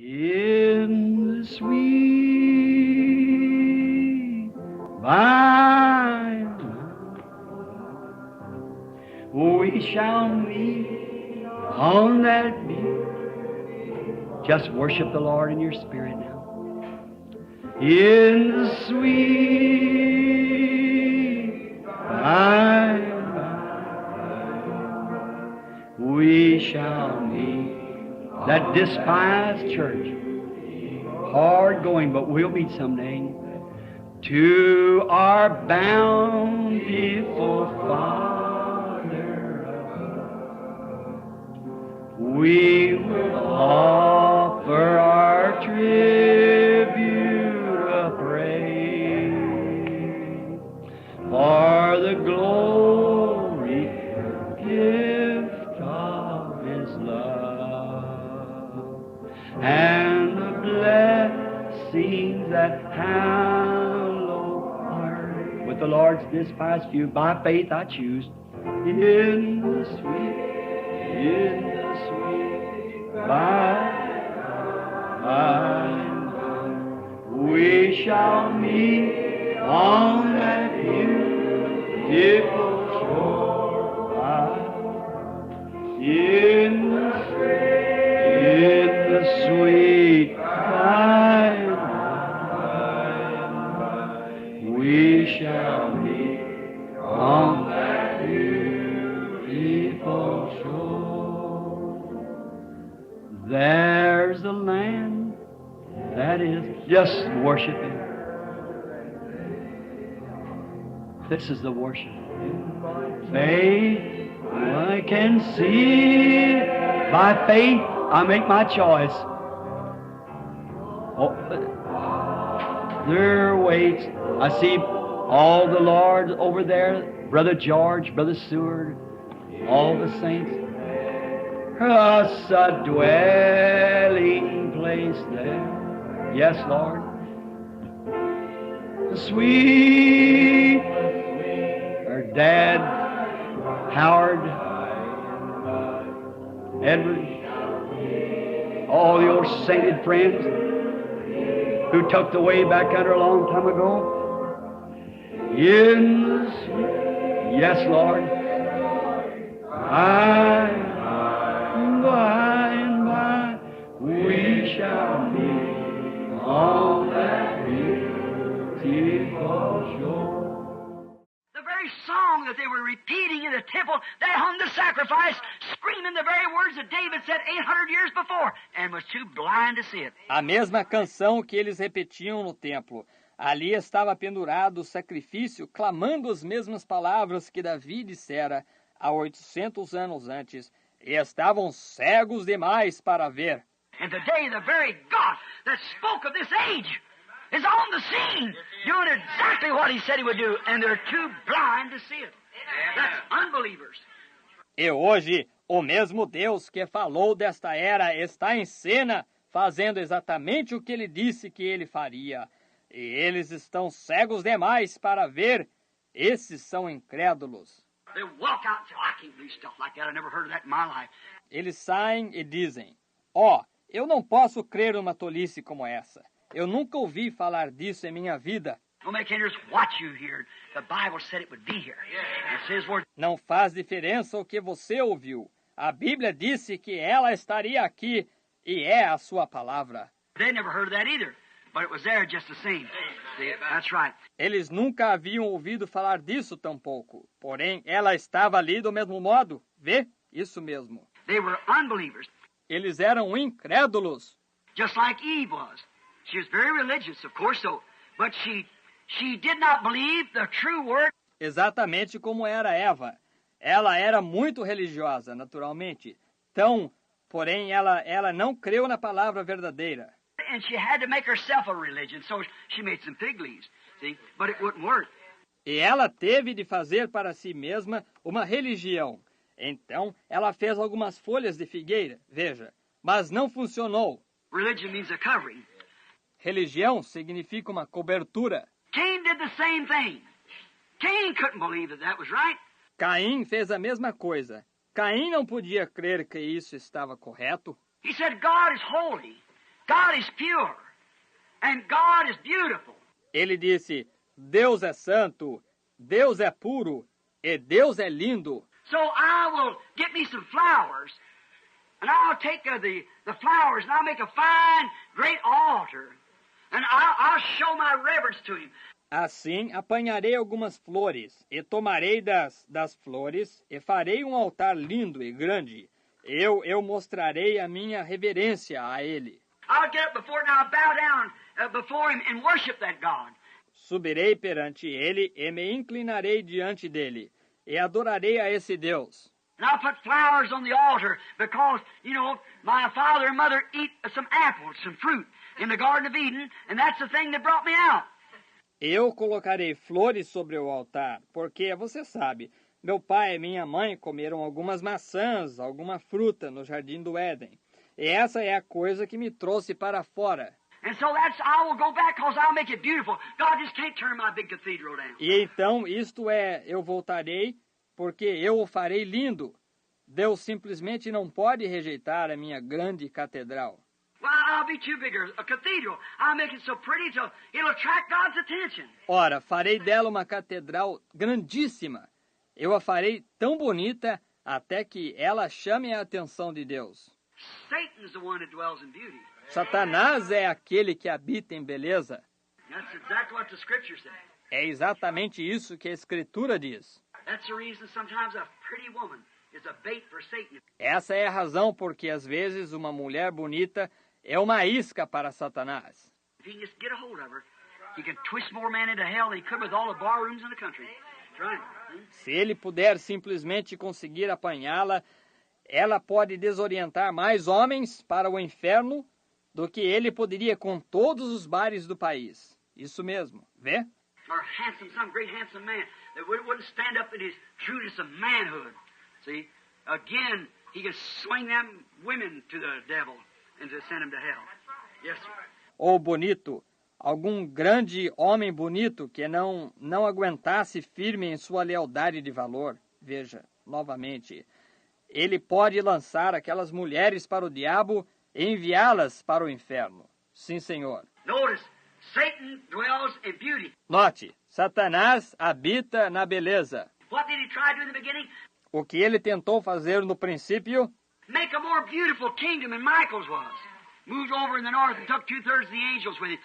In the sweet by and by, we shall meet on that beach. Just worship the Lord in your spirit now. In the sweet by and by, we shall meet. That despised church, hard going, but we'll meet someday. To our bountiful Father, we will offer our tribute of praise for the glory gift of His love and the blessings that hallow our with the Lord's despised few. By faith I choose in the sweet by and by, we shall meet on that beautiful shore in the sweet by and by, we shall meet on that beautiful shore. There's a land that is just worshiping. This is the worship. Faith, I can see. By faith, I make my choice. Oh, there waits. I see all the Lord over there, Brother George, Brother Seward, all the saints. Us a dwelling place there. Yes, Lord. The sweet, our Dad, Howard, Edward, all the old sainted friends who tucked away back under a long time ago. In the sweet, yes, Lord. By and by, we shall meet on that beautiful shore. The very song that they were repeating in the temple, they hung the sacrifice, screaming the very words that David said 800 years before, and was too blind to see it. A mesma canção que eles repetiam no templo. Ali estava pendurado o sacrifício, clamando as mesmas palavras que Davi dissera há 800 anos antes, e estavam cegos demais para ver. And today the very God that spoke of this age is on the scene, doing exactly what He said He would do, and they're too blind to see it. That's unbelievers. E hoje, o mesmo Deus que falou desta era está em cena, fazendo exatamente o que Ele disse que Ele faria. E eles estão cegos demais para ver. Esses são incrédulos. They walk out and say, I can't believe stuff like that. I never heard of that in my life. Eles saem e dizem, eu não posso crer numa tolice como essa. Eu nunca ouvi falar disso em minha vida. Não faz diferença o que você ouviu. A Bíblia disse que ela estaria aqui e é a sua palavra. Eles nunca haviam ouvido falar disso tampouco. Porém, ela estava ali do mesmo modo. Vê? Isso mesmo. Eles eram incrédulos. Just like Eve was. She was very religious, of course, but she did not believe the true word. Exatamente como era Eva. Ela era muito religiosa, naturalmente. Porém, ela não creu na palavra verdadeira. And she had to make herself a religion, so she made some fig leaves, see, but it wouldn't work. E ela teve de fazer para si mesma uma religião. Então, ela fez algumas folhas de figueira, veja, mas não funcionou. Religion means a covering. Religião significa uma cobertura. Cain did the same thing. Cain couldn't believe that was right. Caim fez a mesma coisa. Caim não podia crer que isso estava correto. He said, God is holy. God is pure, and God is beautiful. Ele disse: Deus é santo, Deus é puro e Deus é lindo. So I will get me some flowers, and I'll take the flowers, and I'll make a fine, great altar, and I'll show my reverence to Him. Assim, apanharei algumas flores, e tomarei das flores, e farei um altar lindo e grande. Eu mostrarei a minha reverência a Ele. I'll get up before it, and I'll bow down before Him and worship that God. Subirei perante Ele, e me inclinarei diante dele, e adorarei a esse Deus. And I'll put flowers on the altar, because, you know, my father and mother eat some apples, some fruit, in the Garden of Eden, and that's the thing that brought me out. Eu colocarei flores sobre o altar, porque, você sabe, meu pai e minha mãe comeram algumas maçãs, alguma fruta no Jardim do Éden. E essa é a coisa que me trouxe para fora. And so I will go back, because I'll make it beautiful. God just can't turn my big cathedral down. E então, isto é, eu voltarei, porque eu o farei lindo. Deus simplesmente não pode rejeitar a minha grande catedral. Well, I'll be too big a cathedral. I'll make it so pretty so it'll attract God's attention. Ora, farei dela uma catedral grandíssima. Eu a farei tão bonita até que ela chame a atenção de Deus. Satan's the one that dwells in beauty. Satanás é aquele que habita em beleza. That's exactly what the Scripture says. É exatamente isso que a Escritura diz. That's the reason sometimes a pretty woman is a bait for Satan. Essa é a razão porque às vezes uma mulher bonita é uma isca para Satanás. If he can just get a hold of her, he can twist more men into hell than he could with all the bar rooms in the country. That's right. Se ele puder simplesmente conseguir apanhá-la, ela pode desorientar mais homens para o inferno do que ele poderia com todos os bares do país. Isso mesmo, vê? Or handsome, some great handsome man that wouldn't stand up in his trueness of manhood. See? Again, he can swing them women to the devil and to send them to hell. Yes, sir. Ou bonito, algum grande homem bonito que não aguentasse firme em sua lealdade de valor. Veja, novamente, ele pode lançar aquelas mulheres para o diabo e enviá-las para o inferno. Sim, Senhor. Notice, Satan dwells in beauty. Note, Satanás habita na beleza. What did he try to do in the beginning? O que ele tentou fazer no princípio? Make a more beautiful kingdom than Michael's was. Moved over in the north and took 2/3 of the angels with him.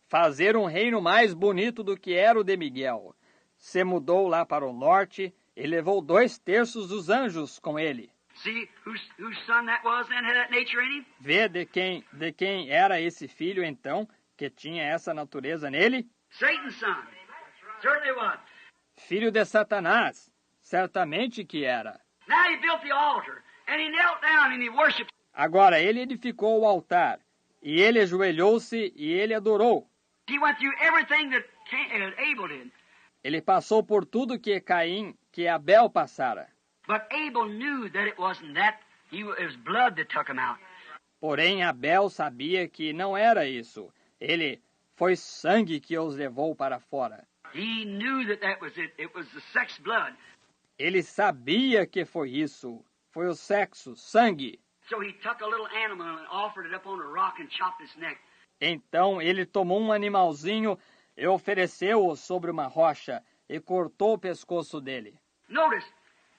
Fazer um reino mais bonito do que era o de Miguel. Se mudou lá para o norte e levou 2/3 dos anjos com ele. See whose son that was then had that nature in him? Vê de quem era esse filho então, que tinha essa natureza nele? Satan's son. Certainly was. Filho de Satanás. Certamente que era. Now he built the altar, and he knelt down and he worshipped. Agora ele edificou o altar, e ele ajoelhou-se e ele adorou. He went through everything that Abel did. Ele passou por tudo que Abel passara. But Abel knew that it wasn't that. It was blood that took him out. Porém, Abel sabia que não era isso. Foi sangue que os levou para fora. He knew that was it. It was the sex blood. Ele sabia que foi isso. Foi o sexo, sangue. So he took a little animal and offered it up on a rock and chopped its neck. Então ele tomou um animalzinho e ofereceu-o sobre uma rocha e cortou o pescoço dele. Notice,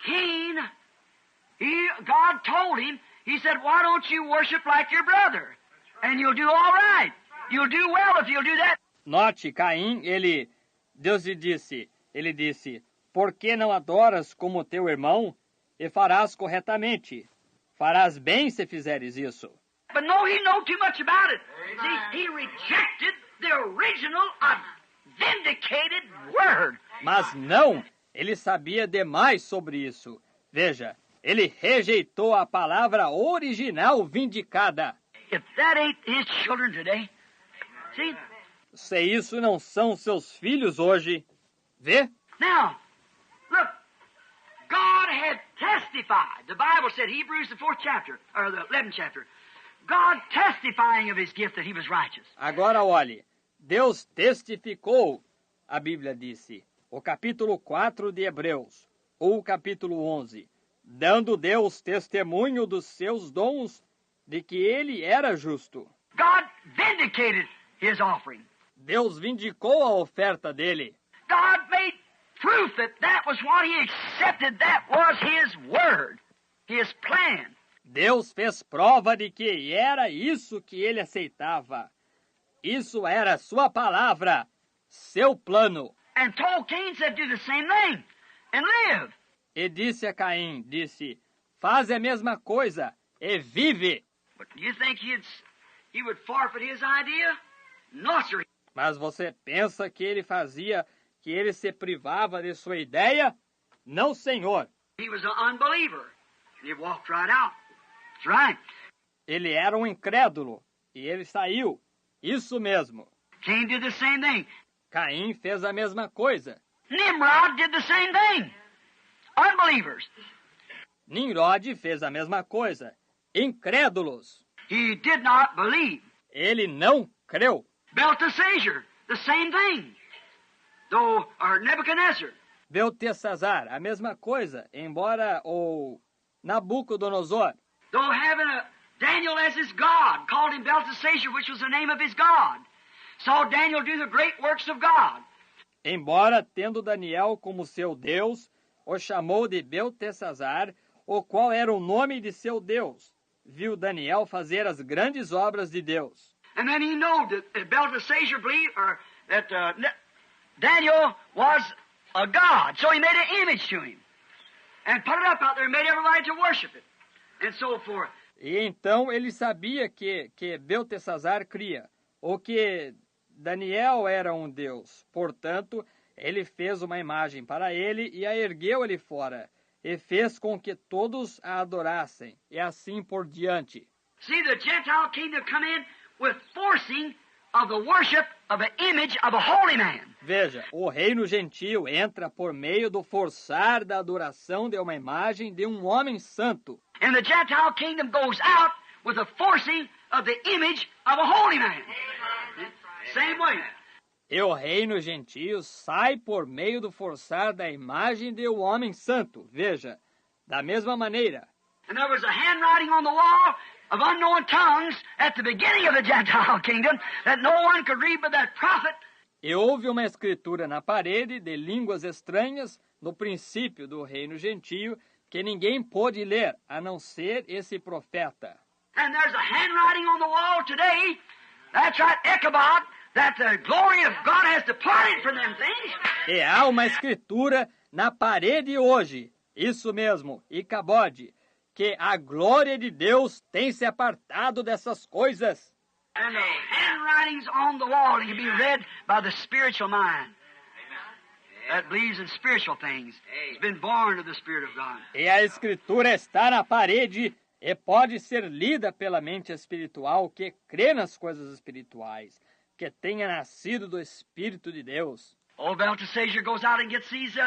Cain, God told him, he said, why don't you worship like your brother? And you'll do all right. You'll do well if you'll do that. Note, Caim, Deus lhe disse, por que não adoras como teu irmão e farás corretamente? Farás bem se fizeres isso. But no, he knew too much about it. See, he rejected the original, vindicated word. Mas não, ele sabia demais sobre isso. Veja, ele rejeitou a palavra original vindicada. If that ain't his children today, see? Se isso não são seus filhos hoje, vê? Now, look, God had testified. The Bible said, Hebrews the 4th chapter, or the 11th chapter, God testifying of his gift that he was righteous. Agora olhe, Deus testificou, a Bíblia disse, o capítulo 4 de Hebreus, ou o capítulo 11, dando Deus testemunho dos seus dons de que ele era justo. God vindicated his offering. Deus vindicou a oferta dele. God made proof that that was what he accepted. That was his word, his plan. Deus fez prova de que era isso que ele aceitava. Isso era sua palavra, seu plano. And told Cain, said, do the same thing and live. E disse a Caim, faz a mesma coisa e vive. But do you think he would forfeit his idea? No, sir. Mas você pensa que ele se privava de sua ideia? Não, Senhor. He was an unbeliever. He walked right out. That's right. Ele era um incrédulo e ele saiu. Isso mesmo. Cain did the same thing. Caim fez a mesma coisa. Nimrod did the same thing. Unbelievers. Nimrod fez a mesma coisa. Incrédulos. He did not believe. Ele não creu. Belteshazzar, the same thing. Or Nebuchadnezzar. Beltesazar, a mesma coisa, embora o Nabucodonosor. Though having Daniel as his God, called him Belteshazzar, which was the name of his God. Saw Daniel do the great works of God. Embora tendo Daniel como seu Deus, o chamou de Beltesazar, o qual era o nome de seu Deus. Viu Daniel fazer as grandes obras de Deus. And then he knew that Belteshazzar believed, or that Daniel was a god. So he made an image to him and put it up out there and made everybody to worship it and so forth. E então ele sabia que Beltesazar cria, ou que Daniel era um deus. Portanto, ele fez uma imagem para ele e a ergueu ali fora, e fez com que todos a adorassem, e assim por diante. See, the Gentile kingdom come in with forcing of the worship of an image of a holy man. Veja, o reino gentil entra por meio do forçar da adoração de uma imagem de um homem santo. And the Gentile kingdom goes out with the forcing of the image of a holy man. Same way. E o reino gentio sai por meio do forçar da imagem de um homem santo. Veja, da mesma maneira. And there was a handwriting on the wall of unknown tongues at the beginning of the Gentile kingdom that no one could read but that prophet. E houve uma escritura na parede de línguas estranhas no princípio do reino gentio que ninguém pôde ler, a não ser esse profeta. And there's a handwriting on the wall today, that's right, Ichabod, that the glory of God has departed from them things. E há uma escritura na parede hoje, isso mesmo, Icabode, que a glória de Deus tem se apartado dessas coisas. And the handwritings on the wall can be read by the spiritual mind that believes in spiritual things. It's been born of the Spirit of God. E a escritura está na parede e pode ser lida pela mente espiritual que crê nas coisas espirituais, que tenha nascido do Espírito de Deus. Old Belteshazzar goes out and gets these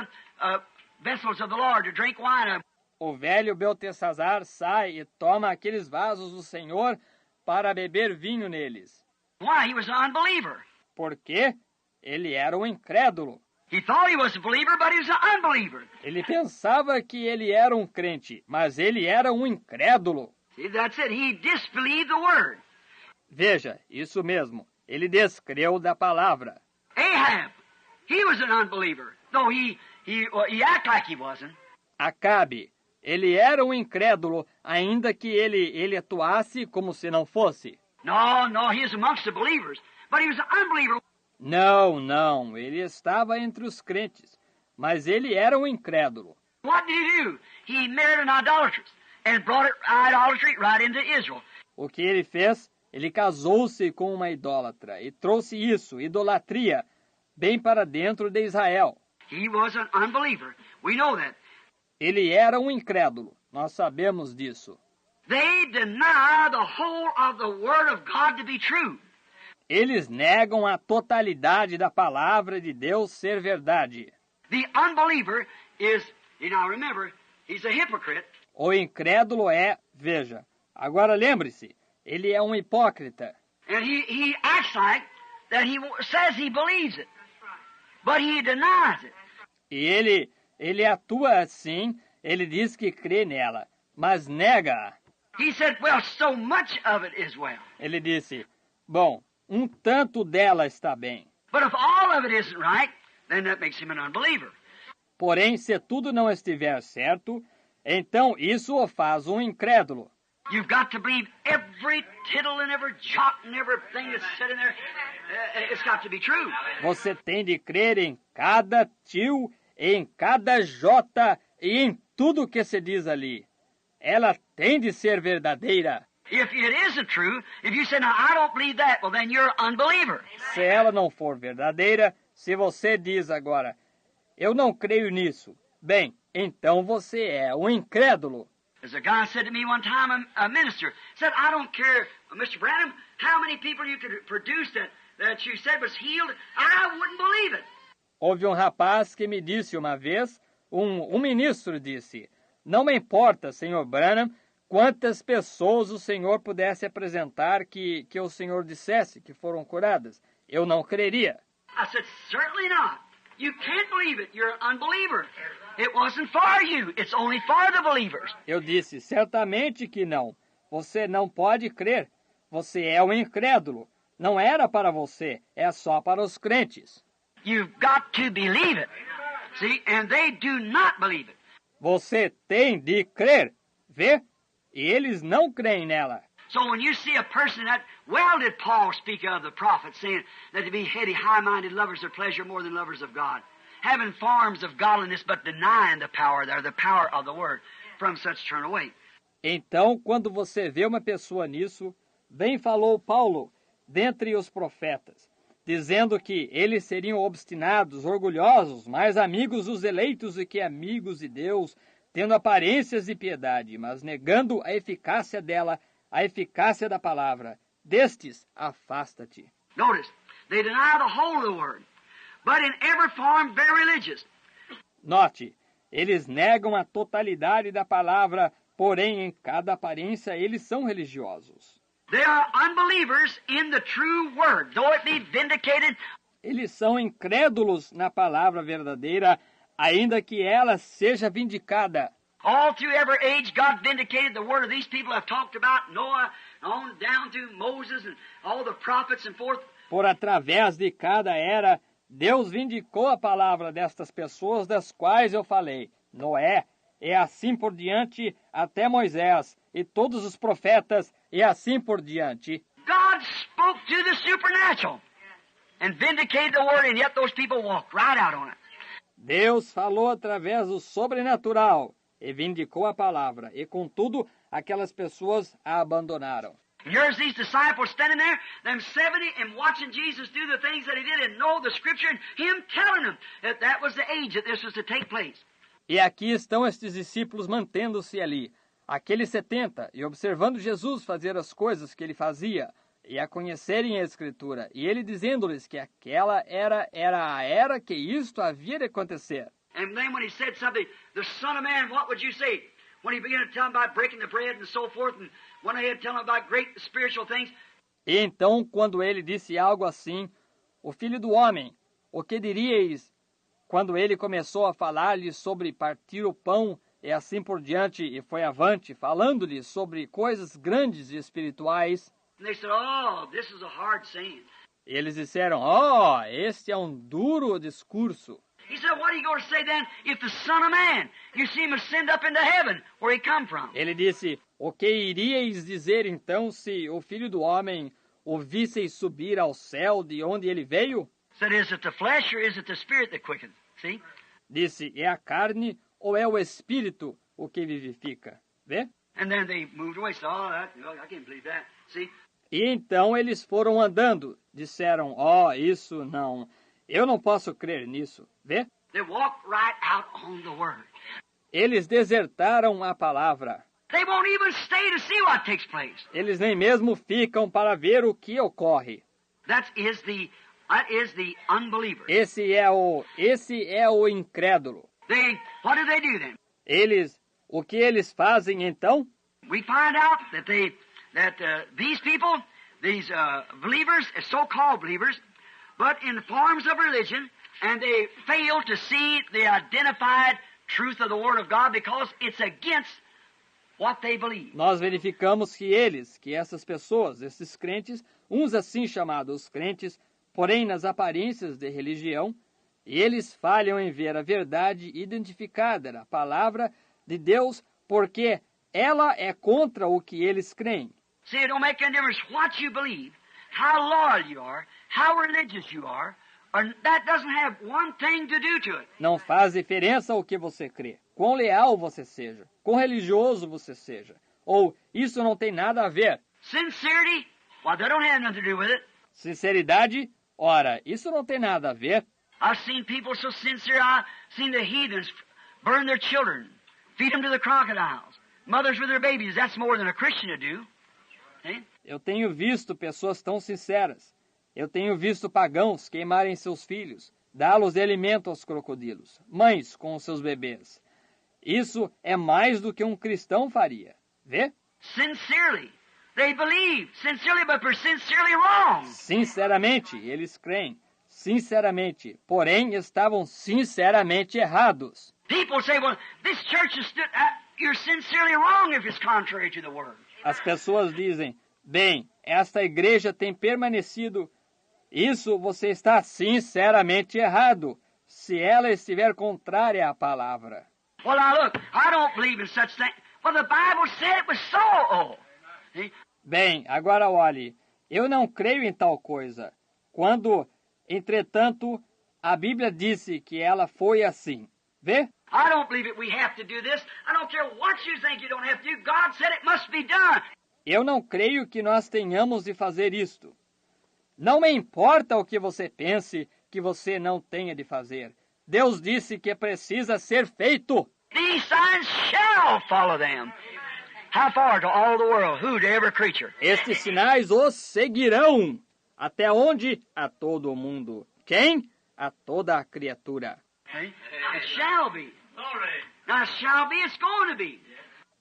vessels of the Lord to drink wine. O velho Beltesazar sai e toma aqueles vasos do Senhor para beber vinho neles. Why? He was an unbeliever. Por quê? Ele era um incrédulo. He thought he was a believer, but he was an unbeliever. Ele pensava que ele era um crente, mas ele era um incrédulo. See, that's it. He disbelieved the word. Veja, isso mesmo. Ele descreu da palavra. Ahab, he was an unbeliever, though he acted like he wasn't. Acabe, ele era um incrédulo, ainda que ele atuasse como se não fosse. No, he was amongst the believers, but he was an unbeliever. Não, ele estava entre os crentes, mas ele era um incrédulo. What did he do? He married an idolatress and brought idolatry right into Israel. O que ele fez? Ele casou-se com uma idólatra e trouxe isso, idolatria, bem para dentro de Israel. He was an unbeliever. We know that. Ele era um incrédulo. Nós sabemos disso. They deny the whole of the Word of God to be true. Eles negam a totalidade da palavra de Deus ser verdade. The unbeliever is, remember, he's a hypocrite. O incrédulo veja, agora lembre-se, ele é um hipócrita. And he acts like that he says he believes it, but he denies it. E ele atua assim, ele diz que crê nela, mas nega-a. He said, well, so much of it is well. Ele disse, bom, um tanto dela está bem. But if all of it isn't right, then that makes him an unbeliever. Porém, se tudo não estiver certo, então isso o faz um incrédulo. You've got to believe every tittle and every jot and everything that's said in there. It's got to be true. Você tem de crer em cada tio, em cada jota e em tudo que se diz ali. Ela tem de ser verdadeira. If it isn't true, if you say, now, I don't believe that, well, then you're an unbeliever. Se ela não for verdadeira, se você diz agora, eu não creio nisso, bem, então você é um incrédulo. As a guy said to me one time, a minister, said, I don't care, Mr. Branham, how many people you could produce that you said was healed, I wouldn't believe it. Houve um rapaz que me disse uma vez, um ministro disse, não me importa, Sr. Branham, quantas pessoas o senhor pudesse apresentar que o senhor dissesse que foram curadas. Eu não creria. I said, certainly not. You can't believe it. You're an unbeliever. It wasn't for you. It's only for the believers. Eu disse, certamente que não. Você não pode crer. Você é um incrédulo. Não era para você, é só para os crentes. You've got to believe it. See, and they do not believe it. Você tem de crer. Vê? E eles não creem nela. So when you see a person that, well did Paul speak of the prophets, saying that to be heady, high-minded lovers of pleasure more than lovers of God, having forms of godliness but denying the power there, the power of the word, from such turn away. Então, quando você vê uma pessoa nisso, bem falou Paulo, dentre os profetas, dizendo que eles seriam obstinados, orgulhosos, mais amigos dos eleitos do que amigos de Deus, tendo aparências de piedade, mas negando a eficácia dela, a eficácia da palavra. Destes, afasta-te. Notice, they deny the whole of the word, but in every form very religious. Note, eles negam a totalidade da palavra, porém em cada aparência eles são religiosos. They are unbelievers in the true word, though it be vindicated. Eles são incrédulos na palavra verdadeira, ainda que ela seja vindicada. All through every age, God vindicated the word of these people I've talked about, Noah, on down through Moses and all the prophets and forth. Por através de cada era, Deus vindicou a palavra destas pessoas das quais eu falei. Noé, e assim por diante, até Moisés, e todos os profetas, e assim por diante. God spoke to the supernatural and vindicated the word, and yet those people walked right out on it. Deus falou através do sobrenatural e vindicou a palavra, e contudo, aquelas pessoas a abandonaram. And here's these disciples standing there, them 70, and watching Jesus do the things that he did and know the scripture, and him telling them that that was the age that this was to take place. E aqui estão estes discípulos mantendo-se ali, aqueles 70, e observando Jesus fazer as coisas que ele fazia, e a conhecerem a Escritura, e ele dizendo-lhes que aquela era a era que isto havia de acontecer. And then when he said something, the Son of Man, what would you say? When he began to tell them about breaking the bread and so forth, and when he had tell them about great spiritual things. E então, quando ele disse algo assim, o Filho do Homem, o que diríeis? Quando ele começou a falar-lhes sobre partir o pão e assim por diante, e foi avante, falando-lhes sobre coisas grandes e espirituais. And they said, oh, this is a hard saying. Eles disseram, oh, este é um duro discurso. He said, what are you going to say then if the Son of Man, you see him ascend up into heaven, where he come from? Ele disse, o que iríeis dizer então se o Filho do Homem o visseis subir ao céu de onde ele veio? Said, is it the flesh or is it the spirit that quickens? See? Disse, é a carne ou é o Espírito o que vivifica? Vê? And then they moved away. Said, oh, I can't believe that. See? E então eles foram andando. Disseram, oh, isso não. Eu não posso crer nisso. Vê? They walked right out on the word. Eles desertaram a palavra. They won't even stay to see what takes place. Eles nem mesmo ficam para ver o que ocorre. That is the unbeliever. Esse é o incrédulo. What do they do then? O que eles fazem então? We find out that these people, these believers, so-called believers, but in forms of religion, and they fail to see the identified truth of the Word of God because it's against what they believe. Nós verificamos que essas pessoas, esses crentes, uns assim chamados crentes, porém nas aparências de religião, eles falham em ver a verdade identificada na palavra de Deus, porque ela é contra o que eles creem. See, it don't make any difference what you believe, how loyal you are, how religious you are, or that doesn't have one thing to do to it. Não faz diferença o que você crê, quão leal você seja, quão religioso você seja, ou isso não tem nada a ver. Sincerity, well, that don't have nothing to do with it. Sinceridade, ora, isso não tem nada a ver. I've seen people so sincere, I've seen the heathens burn their children, feed them to the crocodiles, mothers with their babies. That's more than a Christian to do. See? Eu tenho visto pessoas tão sinceras. Eu tenho visto pagãos queimarem seus filhos, dá-los de alimento aos crocodilos, mães com os seus bebês. Isso é mais do que um cristão faria. Vê? Sincerely. They believe sincerely, but they're sincerely wrong. Sinceramente, eles creem. Sinceramente, porém estavam sinceramente errados. People say, well, this church is you're sincerely wrong if it's contrary to the word. As pessoas dizem, bem, esta igreja tem permanecido. Isso você está sinceramente errado, se ela estiver contrária à palavra. Well, now look, I don't believe in such things. Well, the Bible said it was so. See? Bem, agora olhe, eu não creio em tal coisa. Quando, entretanto, a Bíblia disse que ela foi assim. Vê? I don't believe that we have to do this. I don't care what you think you don't have to do. God said it must be done. Eu não creio que nós tenhamos de fazer isto. Não me importa o que você pense que você não tenha de fazer. Deus disse que precisa ser feito. These signs shall follow them. How far to all the world? Who to every creature? Estes sinais os seguirão. Até onde? A todo o mundo. Quem? A toda a criatura. See? It shall be. Now, shall be, it's going to be.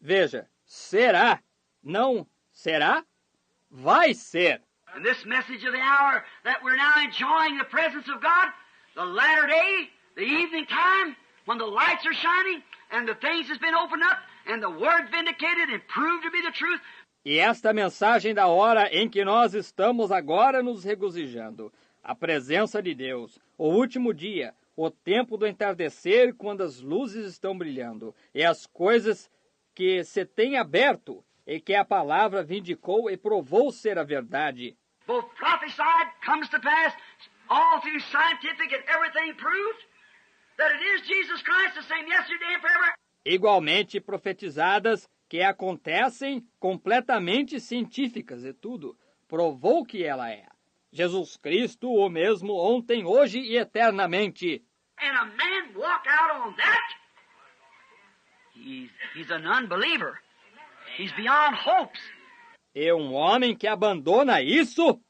Veja, será, não será, vai ser. And this message of the hour that we're now enjoying the presence of God, the latter day, the evening time, when the lights are shining and the things has been opened up and the word vindicated and proved to be the truth. E esta mensagem da hora em que nós estamos agora nos regozijando, a presença de Deus, o último dia, o tempo do entardecer quando as luzes estão brilhando, e as coisas que se têm aberto, e que a palavra vindicou e provou ser a verdade. Both prophesied comes to pass, all through scientific and everything proved that it is Jesus Christ the same yesterday and forever. Igualmente profetizadas, que acontecem completamente científicas e tudo, provou que ela é. Jesus Cristo, o mesmo ontem, hoje e eternamente. And a man walk out on that, he's an unbeliever. He's beyond hopes. E um homem que abandona isso,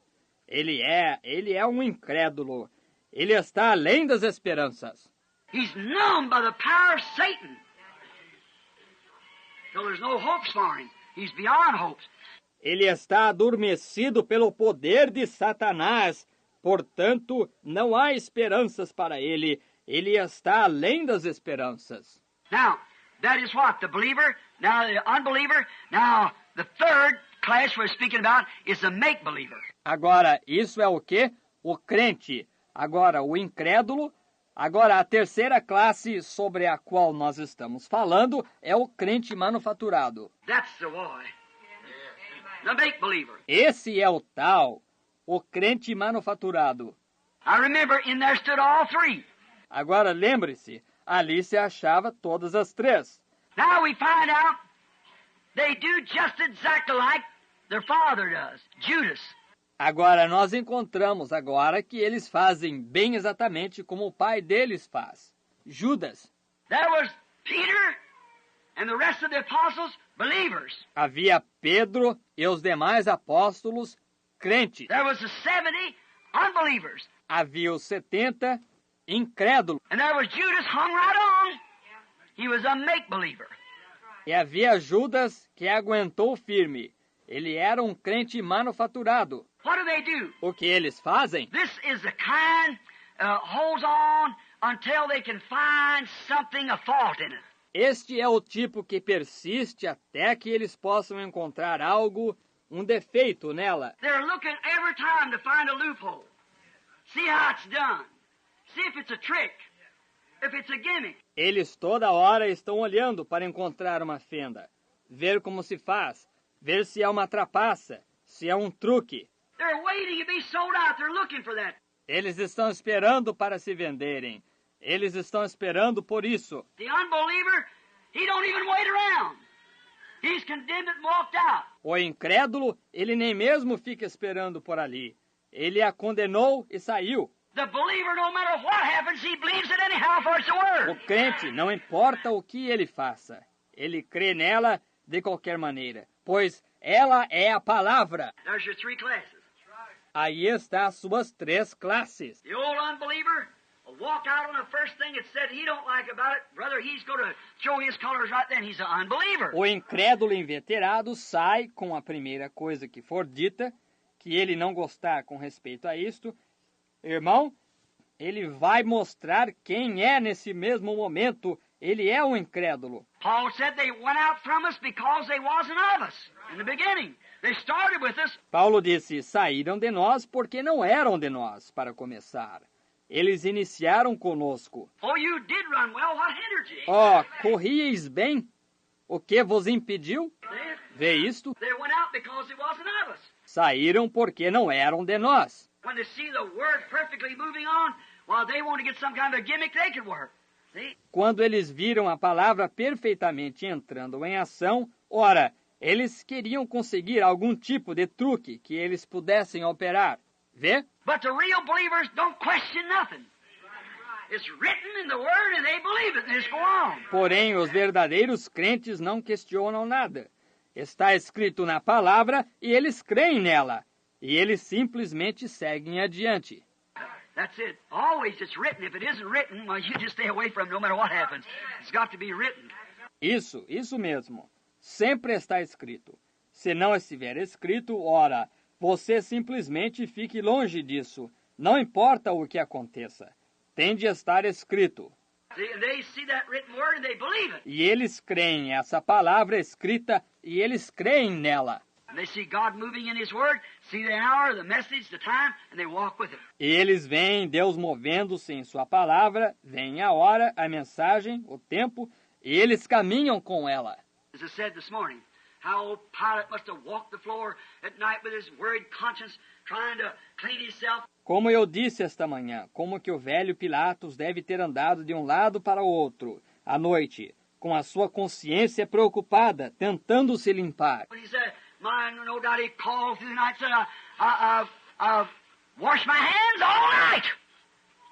ele é um incrédulo. Ele está além das esperanças. He's numbed by the power of Satan. So there's no hopes for him. He's beyond hopes. Ele está adormecido pelo poder de Satanás. Portanto, não há esperanças para ele. Ele está além das esperanças. Now, that is what? The believer, now the unbeliever, now the third class we're speaking about is the make-believer. Agora, isso é o quê? O crente. Agora, o incrédulo. Agora, a terceira classe sobre a qual nós estamos falando é o crente manufaturado. That's the boy. The make-believer. Esse é o tal, o crente manufaturado. I remember in there stood all three. Agora, lembre-se, ali se achava todas as três. Now we find out they do just exactly like their father does, Judas. Agora, nós encontramos agora que eles fazem bem exatamente como o pai deles faz. Judas. There was Peter and the rest of the apostles, believers. Havia Pedro e os demais apóstolos crentes. There was the 70 unbelievers. Havia os 70 incrédulos. And there was Judas hung right on. He was a make-believer. E havia Judas que aguentou firme. Ele era um crente manufaturado. What do? O que eles fazem? This is the kind holds on until they can find something a fault in it. Este é o tipo que persiste até que eles possam encontrar algo, um defeito nela. They're looking every time to find a loophole. See how it's done. See if it's a trick. If it's a gimmick. Eles toda hora estão olhando para encontrar uma fenda, ver como se faz, ver se é uma trapaça, se é um truque. They're waiting to be sold out. They're looking for that. Eles estão esperando para se venderem. Eles estão esperando por isso. The unbeliever, he don't even wait around. He's condemned it and walked out. O incrédulo, ele nem mesmo fica esperando por ali. Ele a condenou e saiu. The believer, no matter what happens, he believes it anyhow, for it's the word. O crente, não importa o que ele faça, ele crê nela de qualquer maneira, pois ela é a palavra. There's your three classes. Aí está as suas 3 classes. The old unbeliever will walk out on the first thing that said he don't like about it. Brother, he's going to show his colors right then. He's an unbeliever. O incrédulo inveterado sai com a primeira coisa que for dita, que ele não gostar com respeito a isto. Irmão, ele vai mostrar quem é nesse mesmo momento. Ele é um incrédulo. Paul said they went out from us because they wasn't of us in the beginning. They started with us. Paulo disse, saíram de nós porque não eram de nós, para começar. Eles iniciaram conosco. Oh, you did run well. What hindered you? Ó, corrieis bem. O que vos impediu? See? Vê isto? They went out because it wasn't of us. Saíram porque não eram de nós. When they see the word perfectly moving on, while they want to get some kind of a gimmick they could work. See? Quando eles viram a palavra perfeitamente entrando em ação, ora, eles queriam conseguir algum tipo de truque que eles pudessem operar. Vê? But the real believers don't question nothing. It's written in the word and they believe it and just go on. Porém, os verdadeiros crentes não questionam nada. Está escrito na palavra e eles creem nela. E eles simplesmente seguem adiante. That's it. Always it's written. If it isn't written, well, you just stay away from it no matter what happens. It's got to be written. Isso mesmo. Sempre está escrito. Se não estiver escrito, ora, você simplesmente fique longe disso. Não importa o que aconteça. Tem de estar escrito. See, they see that written word and they believe it. E eles creem essa palavra escrita e eles creem nela. And they see God moving in His word, see the hour, the message, the time, and they walk with it. E eles veem Deus movendo-se em sua palavra, veem a hora, a mensagem, o tempo, e eles caminham com ela. As I said this morning, how old Pilate must have walked the floor at night with his worried conscience, trying to clean himself. Como eu disse esta manhã, como que o velho Pilatos deve ter andado de um lado para o outro, à noite, com a sua consciência preocupada, tentando se limpar. He said, mine, no doubt he called through the night and said, I've washed my hands all night.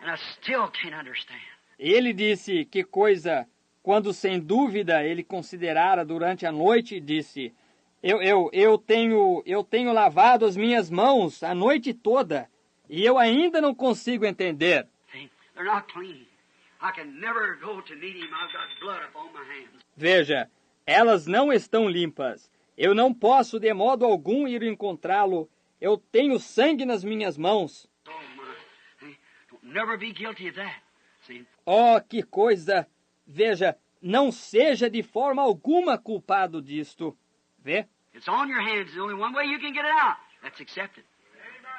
And I still can't understand. Ele disse que coisa, quando sem dúvida ele considerara durante a noite e disse, eu tenho lavado as minhas mãos a noite toda e eu ainda não consigo entender. See, they're not clean. I can never go to meet him. I've got blood upon my hands. Veja, elas não estão limpas. Eu não posso de modo algum ir encontrá-lo. Eu tenho sangue nas minhas mãos. Oh, my. See, don't never be guilty of that. See? Oh, que coisa! Veja, não seja de forma alguma culpado disto. Vê? It's on your hands. There's only one way you can get it out. That's accept it.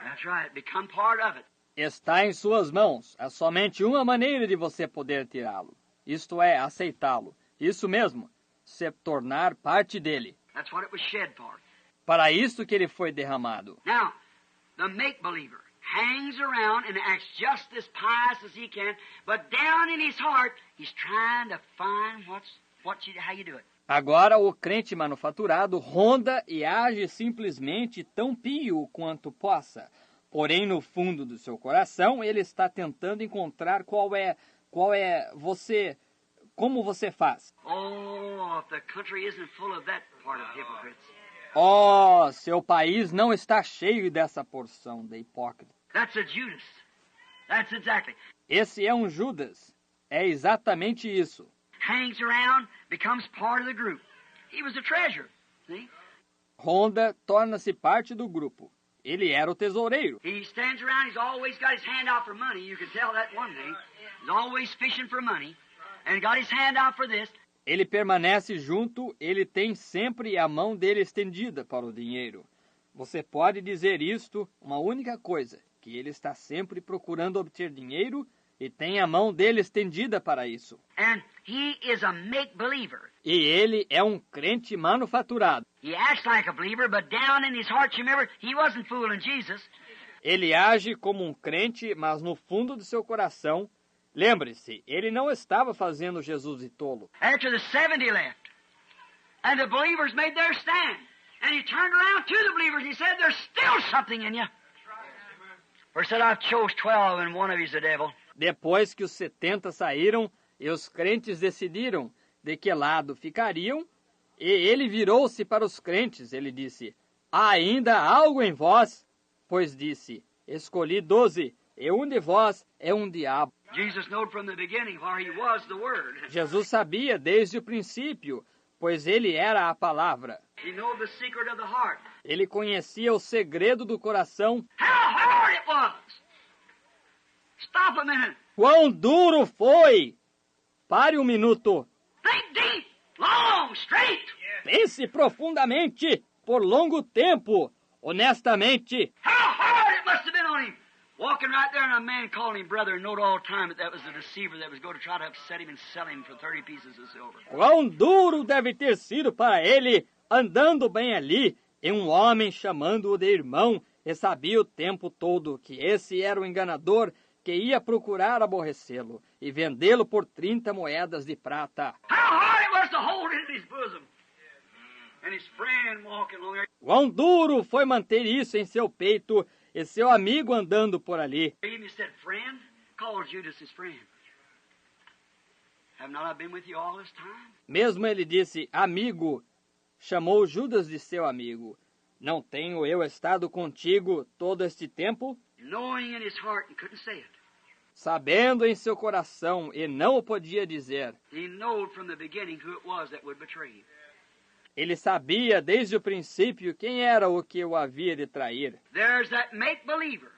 That's right. Become part of it. Está em suas mãos. Há somente uma maneira de você poder tirá-lo. Isto é, aceitá-lo. Isso mesmo, se tornar parte dele. That's what it was shed for. Para isso que ele foi derramado. Now, the make-believer hangs around and acts just as pious as he can, but down in his heart, he's trying to find how you do it. Agora o crente manufaturado ronda e age simplesmente tão pio quanto possa. Porém, no fundo do seu coração, ele está tentando encontrar como você faz. Oh, if the country isn't full of that part of hypocrites. Oh, seu país não está cheio dessa porção de hipócritas. That's a Judas. That's exactly. Esse é um Judas. É exatamente isso. Hangs around, becomes part of the group. He was a treasure. See? Ronda torna-se parte do grupo. Ele era o tesoureiro. He stands around, he's always got his hand out for money. You can tell that one thing. He's always fishing for money. And got his hand out for this. Ele permanece junto, ele tem sempre a mão dele estendida para o dinheiro. Você pode dizer isto, uma única coisa, que ele está sempre procurando obter dinheiro e tem a mão dele estendida para isso. And he is a make-believer. E ele é um crente manufaturado. He acts like a believer, but down in his heart, you remember, he wasn't fooling Jesus. Ele age como um crente, mas no fundo do seu coração, lembre-se, ele não estava fazendo Jesus de tolo. After the 70 left, and the believers made their stand, and he turned around to the believers and he said, there's still something in you. For he said, I've chose 12 and one of you's the devil. Depois que os 70 saíram e os crentes decidiram de que lado ficariam, e ele virou-se para os crentes, ele disse, há ainda algo em vós? Pois disse, escolhi 12, e um de vós é um diabo. Jesus knew from the beginning, for he was the Word. Jesus sabia desde o princípio, pois ele era a palavra. He knew the secret of the heart. Ele conhecia o segredo do coração. How hard it was! Stop a minute. Quão duro foi! Pare um minuto. Think deep, long, straight. Pense profundamente, por longo tempo, honestamente. How hard it must have been on him. Walking right there and a man called him brother and knowed all the time that was the deceiver that was going to try to upset him and sell him for 30 pieces of silver. Quão duro deve ter sido para ele, andando bem ali, e um homem chamando-o de irmão, e sabia o tempo todo que esse era o enganador que ia procurar aborrecê-lo e vendê-lo por 30 moedas de prata. How hard it was to hold it in his bosom. And his friend walking along there. Quão duro foi manter isso em seu peito e seu amigo andando por ali. He even said, friend, called Judas his friend. Have not I been with you all this time? Mesmo ele disse, amigo, chamou Judas de seu amigo. Não tenho eu estado contigo todo este tempo? Knowing in his heart and couldn't say it. Sabendo em seu coração e não o podia dizer. He knowed from the beginning who it was that would betray him. Ele sabia desde o princípio quem era o que o havia de trair. There's that make-believer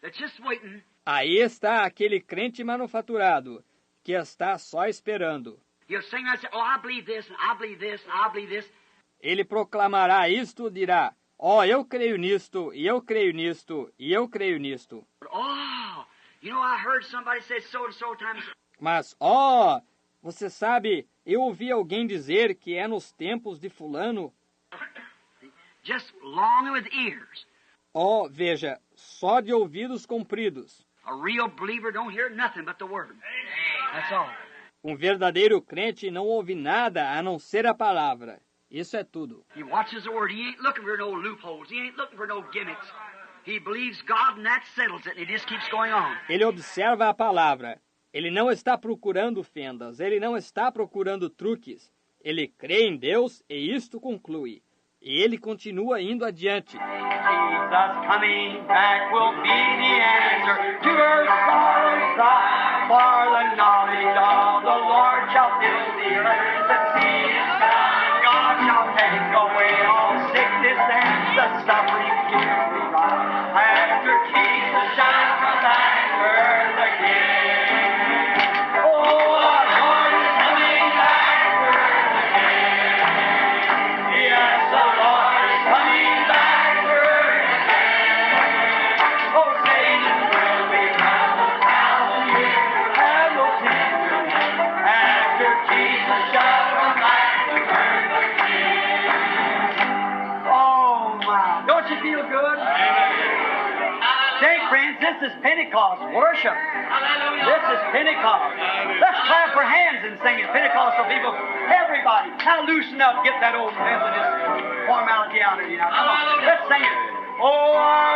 that's just waiting. Aí está aquele crente manufaturado que está só esperando. He'll sing and say, oh, I believe this, and I believe this, and I believe this. Ele proclamará isto, dirá, eu creio nisto, e eu creio nisto, e eu creio nisto. But, oh, you know, I heard somebody say so and so times. Mas, você sabe, eu ouvi alguém dizer que é nos tempos de fulano. Just longing with ears. Veja, só de ouvidos compridos. A real believer don't hear nothing but the word. That's all. Um verdadeiro crente não ouve nada a não ser a palavra. Isso é tudo. He watches the word. He ain't looking for no loopholes. He ain't looking for no gimmicks. He believes God and that settles it. And it just keeps going on. Ele observa a palavra. Ele não está procurando fendas. Ele não está procurando truques. Ele crê em Deus e isto conclui. E ele continua indo adiante. Jesus coming back will be the answer to her sorrow's cry. For the knowledge of the Lord shall fill the earth. The sea is found. God shall take away all sickness and the suffering here we rise. After Jesus shall come back to earth again. Oh, our Lord is coming back to earth again. Yes, the Lord is coming back to earth again. Oh, Satan will be bound to have no tenderness. After Jesus shall come back to earth again. Oh, my. Don't you feel good? Say, friends, this is Pentecost worship. This is Pentecost. Let's clap our hands and sing it. Pentecostal people, everybody, now loosen up. Get that old Methodist formality out of you now. Come on, let's sing it. Oh, our